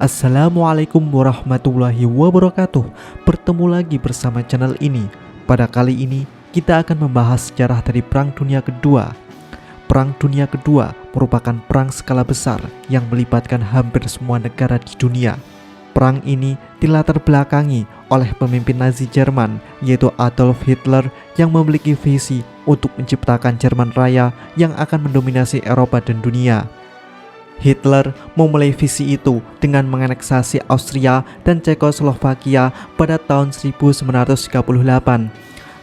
Assalamualaikum warahmatullahi wabarakatuh. Bertemu lagi bersama channel ini. Pada kali ini kita akan membahas sejarah dari Perang Dunia Kedua. Perang Dunia Kedua merupakan perang skala besar yang melibatkan hampir semua negara di dunia. Perang ini dilatar belakangi oleh pemimpin Nazi Jerman, yaitu Adolf Hitler, yang memiliki visi untuk menciptakan Jerman Raya yang akan mendominasi Eropa dan dunia. Hitler memulai visi itu dengan menganeksasi Austria dan Cekoslovakia pada tahun 1938.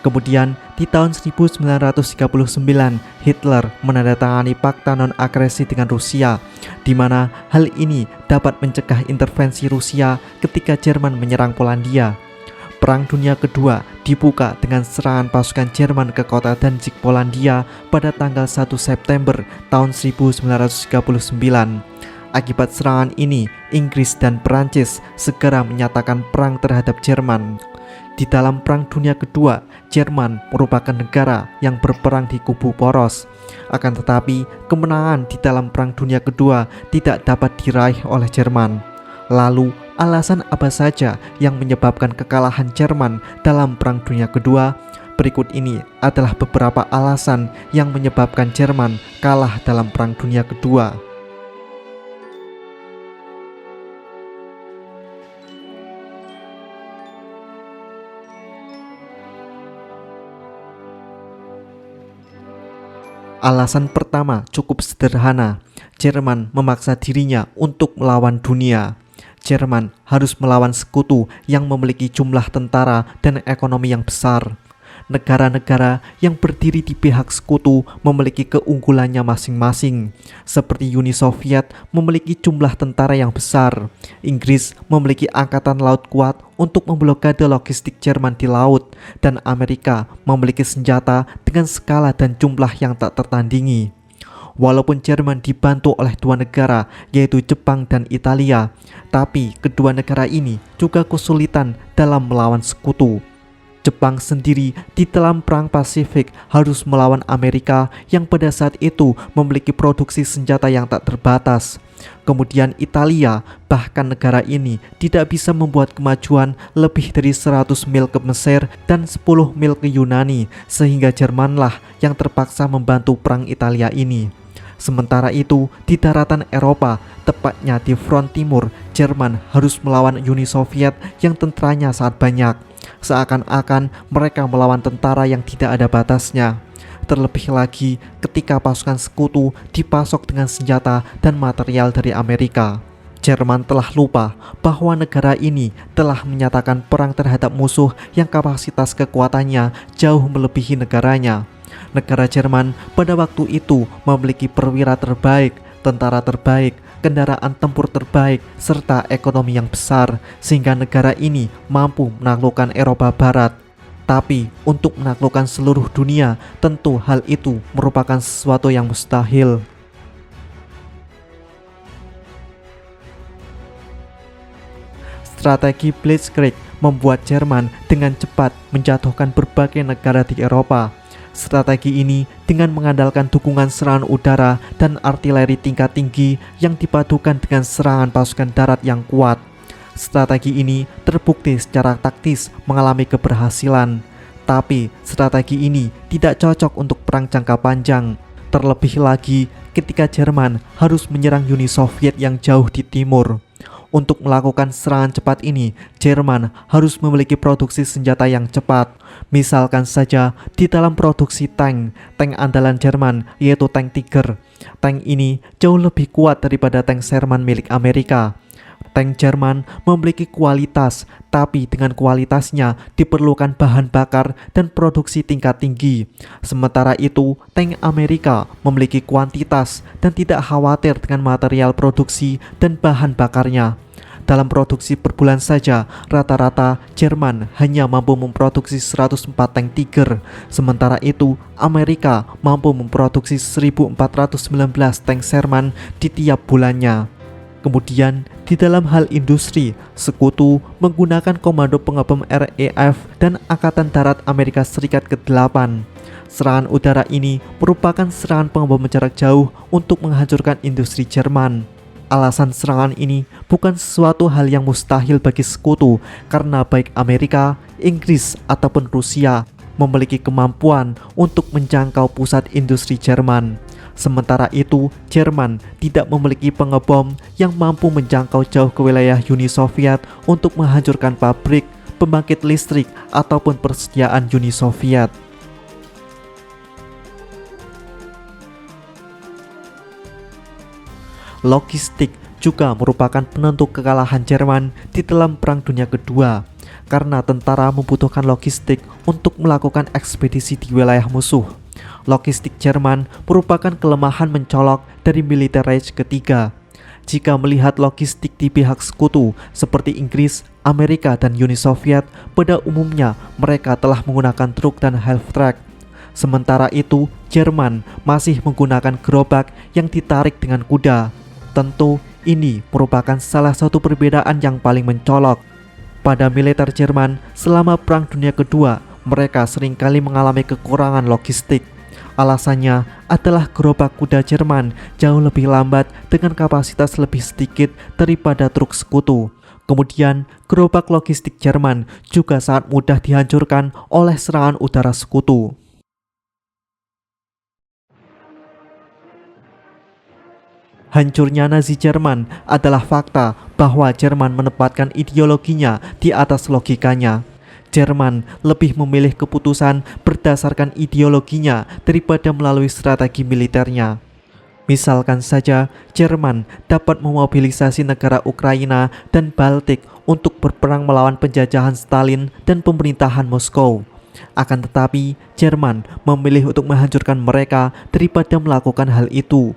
Kemudian di tahun 1939 Hitler menandatangani Fakta Non-Agresi dengan Rusia, di mana hal ini dapat mencegah intervensi Rusia ketika Jerman menyerang Polandia. Perang Dunia Kedua dibuka dengan serangan pasukan Jerman ke kota Danzig, Polandia pada tanggal 1 September tahun 1939. Akibat serangan ini, Inggris dan Perancis segera menyatakan perang terhadap Jerman. Di dalam Perang Dunia Kedua, Jerman merupakan negara yang berperang di kubu poros. Akan tetapi, kemenangan di dalam Perang Dunia Kedua tidak dapat diraih oleh Jerman. Lalu, alasan apa saja yang menyebabkan kekalahan Jerman dalam Perang Dunia Kedua? Berikut ini adalah beberapa alasan yang menyebabkan Jerman kalah dalam Perang Dunia Kedua. Alasan pertama cukup sederhana. Jerman memaksa dirinya untuk melawan dunia. Jerman harus melawan sekutu yang memiliki jumlah tentara dan ekonomi yang besar. Negara-negara yang berdiri di pihak sekutu memiliki keunggulannya masing-masing. Seperti Uni Soviet memiliki jumlah tentara yang besar. Inggris memiliki angkatan laut kuat untuk memblokade logistik Jerman di laut, dan Amerika memiliki senjata dengan skala dan jumlah yang tak tertandingi. Walaupun Jerman dibantu oleh dua negara, yaitu Jepang dan Italia, tapi kedua negara ini juga kesulitan dalam melawan sekutu. Jepang sendiri di dalam Perang Pasifik harus melawan Amerika yang pada saat itu memiliki produksi senjata yang tak terbatas. Kemudian Italia, bahkan negara ini tidak bisa membuat kemajuan lebih dari 100 mil ke Mesir dan 10 mil ke Yunani, sehingga Jermanlah yang terpaksa membantu Perang Italia ini. Sementara itu, di daratan Eropa, tepatnya di front timur, Jerman harus melawan Uni Soviet yang tentaranya sangat banyak. Seakan-akan mereka melawan tentara yang tidak ada batasnya. Terlebih lagi ketika pasukan sekutu dipasok dengan senjata dan material dari Amerika. Jerman telah lupa bahwa negara ini telah menyatakan perang terhadap musuh yang kapasitas kekuatannya jauh melebihi negaranya. Negara Jerman pada waktu itu memiliki perwira terbaik, tentara terbaik, kendaraan tempur terbaik, serta ekonomi yang besar, sehingga negara ini mampu menaklukkan Eropa Barat. Tapi untuk menaklukkan seluruh dunia, tentu hal itu merupakan sesuatu yang mustahil. Strategi Blitzkrieg membuat Jerman dengan cepat menjatuhkan berbagai negara di Eropa. Strategi ini dengan mengandalkan dukungan serangan udara dan artileri tingkat tinggi yang dipadukan dengan serangan pasukan darat yang kuat. Strategi ini terbukti secara taktis mengalami keberhasilan. Tapi strategi ini tidak cocok untuk perang jangka panjang. Terlebih lagi ketika Jerman harus menyerang Uni Soviet yang jauh di timur. Untuk melakukan serangan cepat ini, Jerman harus memiliki produksi senjata yang cepat. Misalkan saja di dalam produksi tank andalan Jerman yaitu tank Tiger. Tank ini jauh lebih kuat daripada tank Sherman milik Amerika. Tank Jerman memiliki kualitas, tapi dengan kualitasnya diperlukan bahan bakar dan produksi tingkat tinggi. Sementara itu, tank Amerika memiliki kuantitas dan tidak khawatir dengan material produksi dan bahan bakarnya. Dalam produksi per bulan saja, rata-rata Jerman hanya mampu memproduksi 104 tank Tiger. Sementara itu, Amerika mampu memproduksi 1419 tank Sherman di tiap bulannya. Kemudian, di dalam hal industri, sekutu menggunakan Komando Pengepung RAF dan Angkatan Darat Amerika Serikat ke-8. Serangan udara ini merupakan serangan pengeboman jarak jauh untuk menghancurkan industri Jerman. Alasan serangan ini bukan sesuatu hal yang mustahil bagi sekutu karena baik Amerika, Inggris, ataupun Rusia memiliki kemampuan untuk menjangkau pusat industri Jerman. Sementara itu, Jerman tidak memiliki pengebom yang mampu menjangkau jauh ke wilayah Uni Soviet untuk menghancurkan pabrik, pembangkit listrik, ataupun persediaan Uni Soviet. Logistik juga merupakan penentu kekalahan Jerman di dalam Perang Dunia Kedua, karena tentara membutuhkan logistik untuk melakukan ekspedisi di wilayah musuh. Logistik Jerman merupakan kelemahan mencolok dari militer Reich ketiga. Jika melihat logistik di pihak sekutu seperti Inggris, Amerika, dan Uni Soviet, pada umumnya mereka telah menggunakan truk dan half track. Sementara itu, Jerman masih menggunakan gerobak yang ditarik dengan kuda. Tentu, ini merupakan salah satu perbedaan yang paling mencolok. Pada militer Jerman, selama Perang Dunia Kedua, mereka seringkali mengalami kekurangan logistik. Alasannya adalah gerobak kuda Jerman jauh lebih lambat dengan kapasitas lebih sedikit daripada truk sekutu. Kemudian, gerobak logistik Jerman juga sangat mudah dihancurkan oleh serangan udara sekutu. Hancurnya Nazi Jerman adalah fakta bahwa Jerman menempatkan ideologinya di atas logikanya. Jerman lebih memilih keputusan berdasarkan ideologinya daripada melalui strategi militernya. Misalkan saja, Jerman dapat memobilisasi negara Ukraina dan Baltik untuk berperang melawan penjajahan Stalin dan pemerintahan Moskow. Akan tetapi, Jerman memilih untuk menghancurkan mereka daripada melakukan hal itu.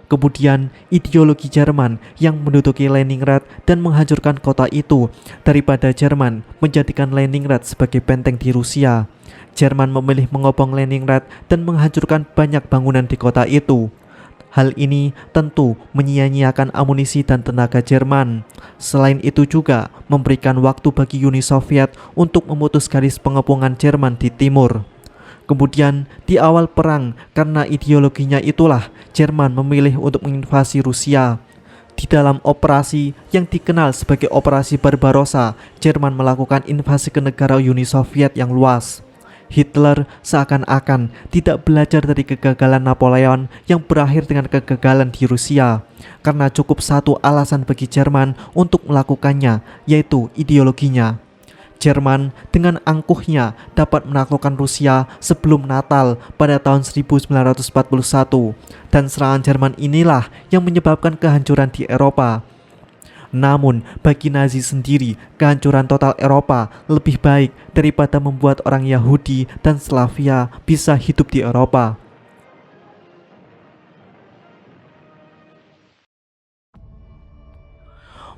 Kemudian, ideologi Jerman yang menduduki Leningrad dan menghancurkan kota itu daripada Jerman menjadikan Leningrad sebagai benteng di Rusia. Jerman memilih mengobong Leningrad dan menghancurkan banyak bangunan di kota itu. Hal ini tentu menyia-nyiakan amunisi dan tenaga Jerman. Selain itu juga memberikan waktu bagi Uni Soviet untuk memutus garis pengepungan Jerman di timur. Kemudian di awal perang, karena ideologinya itulah Jerman memilih untuk menginvasi Rusia. Di dalam operasi yang dikenal sebagai Operasi Barbarossa, Jerman melakukan invasi ke negara Uni Soviet yang luas. Hitler seakan-akan tidak belajar dari kegagalan Napoleon yang berakhir dengan kegagalan di Rusia, karena cukup satu alasan bagi Jerman untuk melakukannya, yaitu ideologinya. Jerman dengan angkuhnya dapat menaklukkan Rusia sebelum Natal pada tahun 1941, dan serangan Jerman inilah yang menyebabkan kehancuran di Eropa. Namun bagi Nazi sendiri, kehancuran total Eropa lebih baik daripada membuat orang Yahudi dan Slavia bisa hidup di Eropa.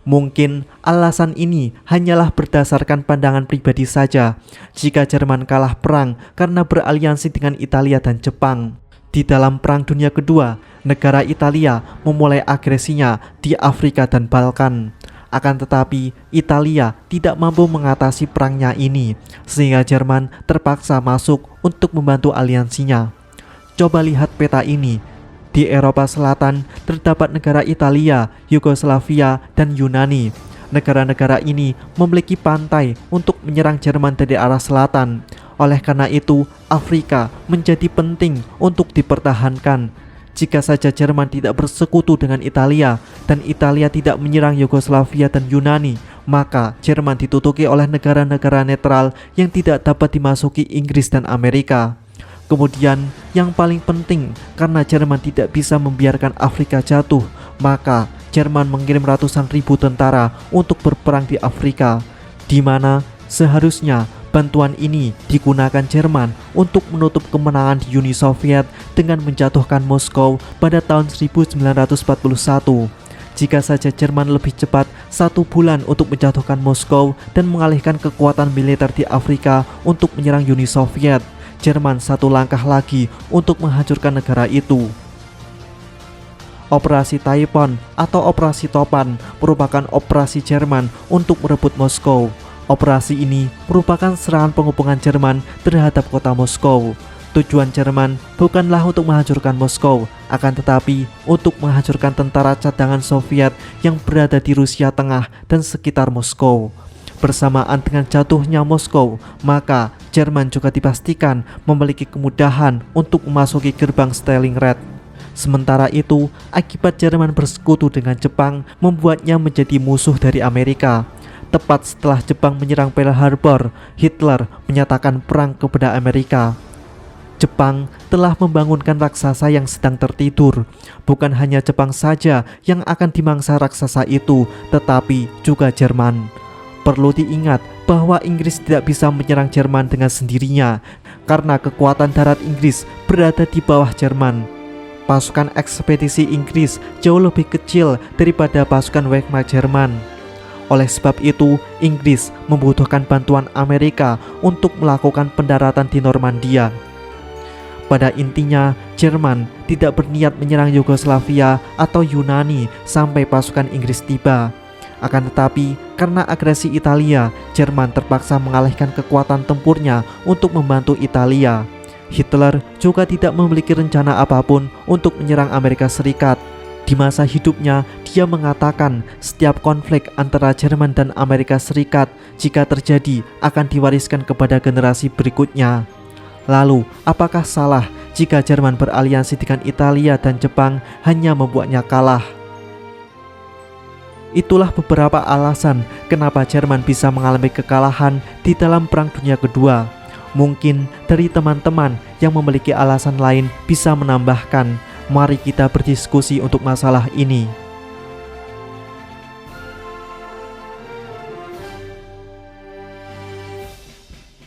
Mungkin alasan ini hanyalah berdasarkan pandangan pribadi saja. Jika Jerman kalah perang karena beraliansi dengan Italia dan Jepang. Di dalam Perang Dunia Kedua, negara Italia memulai agresinya di Afrika dan Balkan. Akan tetapi, Italia tidak mampu mengatasi perangnya ini, sehingga Jerman terpaksa masuk untuk membantu aliansinya. Coba lihat peta ini. Di Eropa Selatan terdapat negara Italia, Yugoslavia, dan Yunani. Negara-negara ini memiliki pantai untuk menyerang Jerman dari arah selatan. Oleh karena itu, Afrika menjadi penting untuk dipertahankan. Jika saja Jerman tidak bersekutu dengan Italia dan Italia tidak menyerang Yugoslavia dan Yunani, maka Jerman ditutupi oleh negara-negara netral yang tidak dapat dimasuki Inggris dan Amerika. Kemudian yang paling penting, karena Jerman tidak bisa membiarkan Afrika jatuh, maka Jerman mengirim ratusan ribu tentara untuk berperang di Afrika, di mana seharusnya bantuan ini digunakan Jerman untuk menutup kemenangan di Uni Soviet dengan menjatuhkan Moskow pada tahun 1941. Jika saja Jerman lebih cepat 1 bulan untuk menjatuhkan Moskow dan mengalihkan kekuatan militer di Afrika untuk menyerang Uni Soviet, Jerman 1 langkah lagi untuk menghancurkan negara itu. Operasi Taipon atau Operasi Topan merupakan operasi Jerman untuk merebut Moskow. Operasi ini merupakan serangan pengepungan Jerman terhadap kota Moskow. Tujuan Jerman bukanlah untuk menghancurkan Moskow, akan tetapi untuk menghancurkan tentara cadangan Soviet yang berada di Rusia Tengah dan sekitar Moskow. Bersamaan dengan jatuhnya Moskow, maka Jerman juga dipastikan memiliki kemudahan untuk memasuki gerbang Stalingrad. Sementara itu, akibat Jerman bersekutu dengan Jepang membuatnya menjadi musuh dari Amerika. Tepat setelah Jepang menyerang Pearl Harbor, Hitler menyatakan perang kepada Amerika. Jepang telah membangunkan raksasa yang sedang tertidur. Bukan hanya Jepang saja yang akan dimangsa raksasa itu, tetapi juga Jerman. Perlu diingat bahwa Inggris tidak bisa menyerang Jerman dengan sendirinya, karena kekuatan darat Inggris berada di bawah Jerman. Pasukan ekspedisi Inggris jauh lebih kecil daripada pasukan Wehrmacht Jerman. Oleh sebab itu, Inggris membutuhkan bantuan Amerika untuk melakukan pendaratan di Normandia. Pada intinya, Jerman tidak berniat menyerang Yugoslavia atau Yunani sampai pasukan Inggris tiba. Akan tetapi, karena agresi Italia, Jerman terpaksa mengalihkan kekuatan tempurnya untuk membantu Italia. Hitler juga tidak memiliki rencana apapun untuk menyerang Amerika Serikat. Di masa hidupnya, dia mengatakan setiap konflik antara Jerman dan Amerika Serikat jika terjadi akan diwariskan kepada generasi berikutnya. Lalu, apakah salah jika Jerman beraliansi dengan Italia dan Jepang hanya membuatnya kalah? Itulah beberapa alasan kenapa Jerman bisa mengalami kekalahan di dalam Perang Dunia Kedua. Mungkin dari teman-teman yang memiliki alasan lain bisa menambahkan. Mari kita berdiskusi untuk masalah ini.